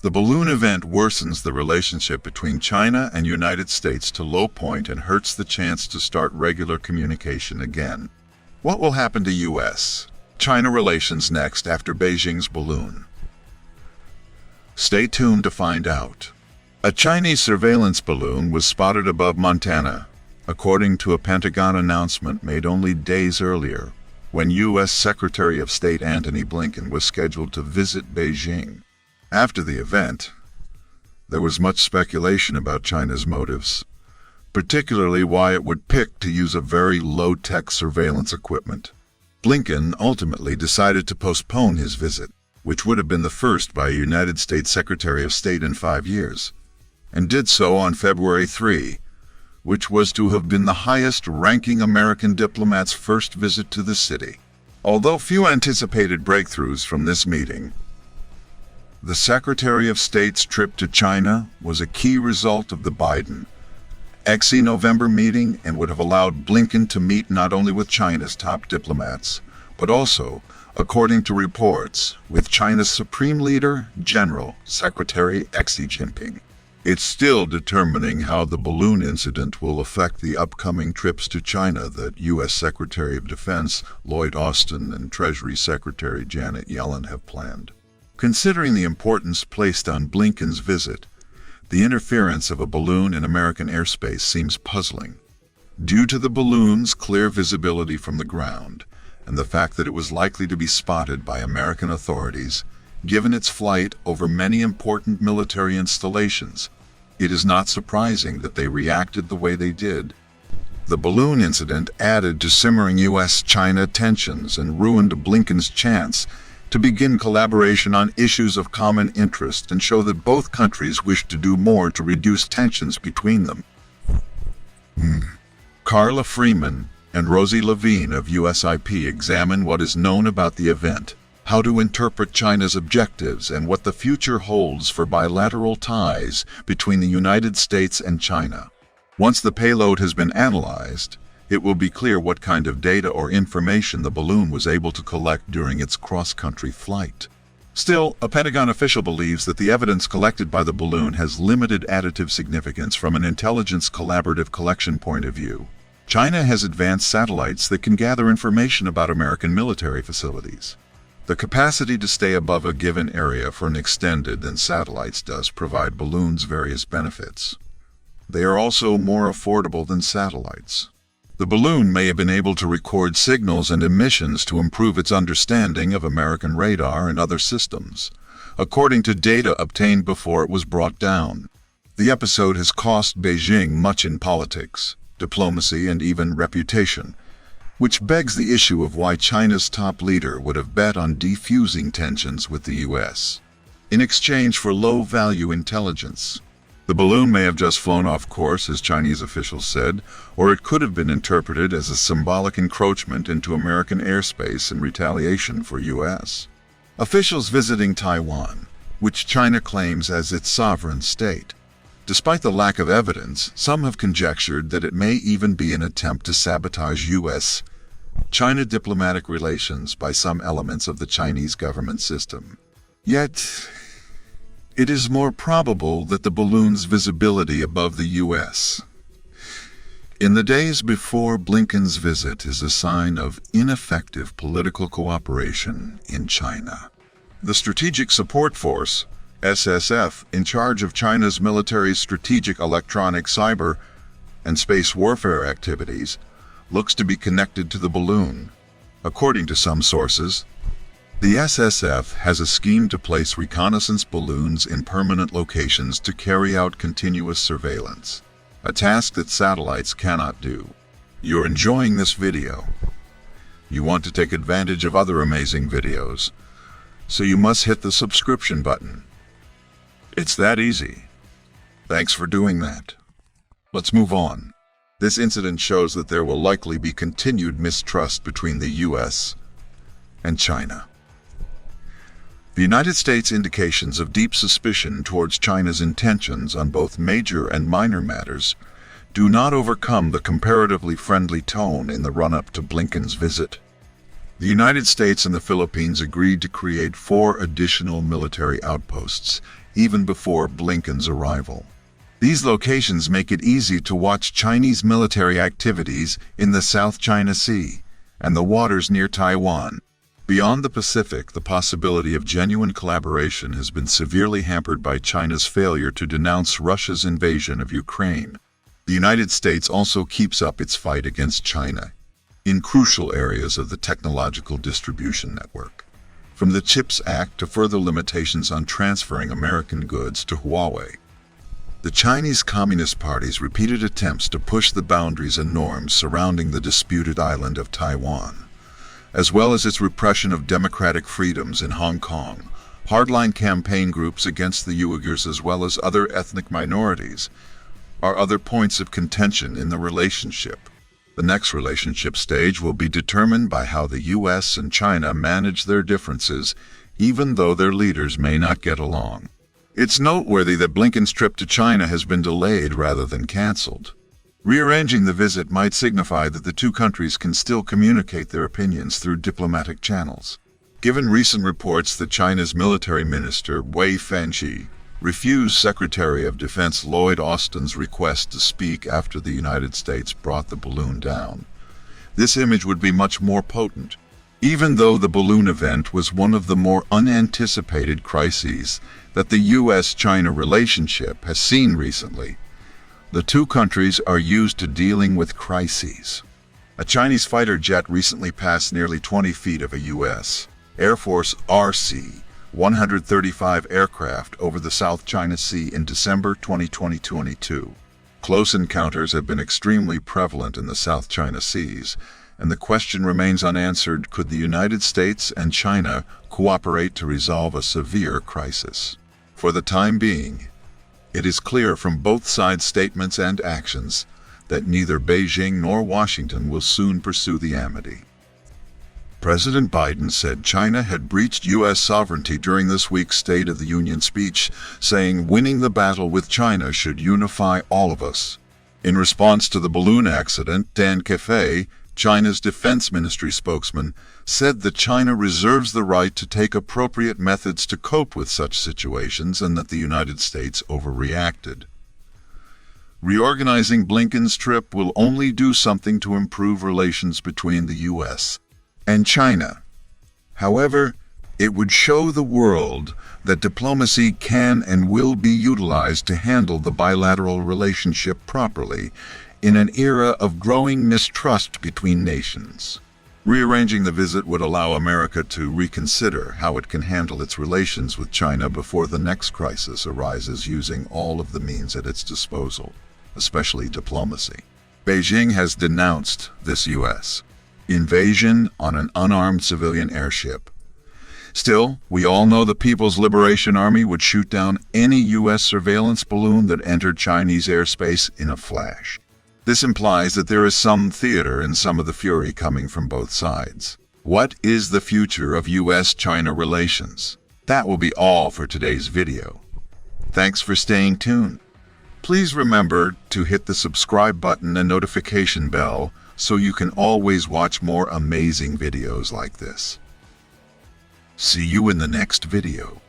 The balloon event worsens the relationship between China and United States to low point and hurts the chance to start regular communication again. What will happen to U.S.-China relations next after Beijing's balloon? Stay tuned to find out. A Chinese surveillance balloon was spotted above Montana, according to a Pentagon announcement made only days earlier, when U.S. Secretary of State Antony Blinken was scheduled to visit Beijing. After the event, there was much speculation about China's motives, particularly why it would pick to use a very low-tech surveillance equipment. Blinken ultimately decided to postpone his visit, which would have been the first by a United States Secretary of State in 5 years, and did so on February 3, which was to have been the highest-ranking American diplomat's first visit to the city. Although few anticipated breakthroughs from this meeting, the Secretary of State's trip to China was a key result of the Biden-Xi November meeting and would have allowed Blinken to meet not only with China's top diplomats, but also, according to reports, with China's Supreme Leader, General Secretary Xi Jinping. It's still determining how the balloon incident will affect the upcoming trips to China that U.S. Secretary of Defense Lloyd Austin and Treasury Secretary Janet Yellen have planned. Considering the importance placed on Blinken's visit, the interference of a balloon in American airspace seems puzzling. Due to the balloon's clear visibility from the ground and the fact that it was likely to be spotted by American authorities, given its flight over many important military installations, it is not surprising that they reacted the way they did. The balloon incident added to simmering U.S.-China tensions and ruined Blinken's chance to begin collaboration on issues of common interest and show that both countries wish to do more to reduce tensions between them. Carla Freeman and Rosie Levine of USIP examine what is known about the event, how to interpret China's objectives, and what the future holds for bilateral ties between the United States and China. Once the payload has been analyzed, it will be clear what kind of data or information the balloon was able to collect during its cross-country flight. Still, a Pentagon official believes that the evidence collected by the balloon has limited additive significance from an intelligence collaborative collection point of view. China has advanced satellites that can gather information about American military facilities. The capacity to stay above a given area for an extended than satellites does provide balloons various benefits. They are also more affordable than satellites. The balloon may have been able to record signals and emissions to improve its understanding of American radar and other systems, according to data obtained before it was brought down. The episode has cost Beijing much in politics, diplomacy, and even reputation, which begs the issue of why China's top leader would have bet on defusing tensions with the U.S. in exchange for low-value intelligence. The balloon may have just flown off course, as Chinese officials said, or it could have been interpreted as a symbolic encroachment into American airspace in retaliation for U.S. officials visiting Taiwan, which China claims as its sovereign state. Despite the lack of evidence, some have conjectured that it may even be an attempt to sabotage U.S.-China diplomatic relations by some elements of the Chinese government system. Yet, it is more probable that the balloon's visibility above the U.S. in the days before Blinken's visit is a sign of ineffective political cooperation in China. The Strategic Support Force, SSF, in charge of China's military strategic electronic, cyber, and space warfare activities, looks to be connected to the balloon. According to some sources, the SSF has a scheme to place reconnaissance balloons in permanent locations to carry out continuous surveillance, a task that satellites cannot do. You're enjoying this video. You want to take advantage of other amazing videos, so you must hit the subscription button. It's that easy. Thanks for doing that. Let's move on. This incident shows that there will likely be continued mistrust between the U.S. and China. The United States' indications of deep suspicion towards China's intentions on both major and minor matters do not overcome the comparatively friendly tone in the run-up to Blinken's visit. The United States and the Philippines agreed to create 4 additional military outposts even before Blinken's arrival. These locations make it easy to watch Chinese military activities in the South China Sea and the waters near Taiwan. Beyond the Pacific, the possibility of genuine collaboration has been severely hampered by China's failure to denounce Russia's invasion of Ukraine. The United States also keeps up its fight against China in crucial areas of the technological distribution network, from the CHIPS Act to further limitations on transferring American goods to Huawei. The Chinese Communist Party's repeated attempts to push the boundaries and norms surrounding the disputed island of Taiwan, as well as its repression of democratic freedoms in Hong Kong, hardline campaign groups against the Uyghurs as well as other ethnic minorities, are other points of contention in the relationship. The next relationship stage will be determined by how the U.S. and China manage their differences, even though their leaders may not get along. It's noteworthy that Blinken's trip to China has been delayed rather than canceled. Rearranging the visit might signify that the two countries can still communicate their opinions through diplomatic channels. Given recent reports that China's military minister, Wei Fenghe, refused Secretary of Defense Lloyd Austin's request to speak after the United States brought the balloon down, this image would be much more potent. Even though the balloon event was one of the more unanticipated crises that the U.S.-China relationship has seen recently, the two countries are used to dealing with crises. A Chinese fighter jet recently passed nearly 20 feet of a U.S. Air Force RC-135 aircraft over the South China Sea in December 2022. Close encounters have been extremely prevalent in the South China Seas, and the question remains unanswered: could the United States and China cooperate to resolve a severe crisis? For the time being, it is clear from both sides' statements and actions that neither Beijing nor Washington will soon pursue the amity. President Biden said China had breached U.S. sovereignty during this week's State of the Union speech, saying winning the battle with China should unify all of us. In response to the balloon accident, Dan Kefei, China's defense ministry spokesman, said that China reserves the right to take appropriate methods to cope with such situations and that the United States overreacted. Reorganizing Blinken's trip will only do something to improve relations between the U.S. and China. However, it would show the world that diplomacy can and will be utilized to handle the bilateral relationship properly in an era of growing mistrust between nations. Rearranging the visit would allow America to reconsider how it can handle its relations with China before the next crisis arises, using all of the means at its disposal, especially diplomacy. Beijing has denounced this U.S. invasion on an unarmed civilian airship. Still, we all know the People's Liberation Army would shoot down any U.S. surveillance balloon that entered Chinese airspace in a flash. This implies that there is some theater in some of the fury coming from both sides. What is the future of U.S.-China relations? That will be all for today's video. Thanks for staying tuned. Please remember to hit the subscribe button and notification bell so you can always watch more amazing videos like this. See you in the next video.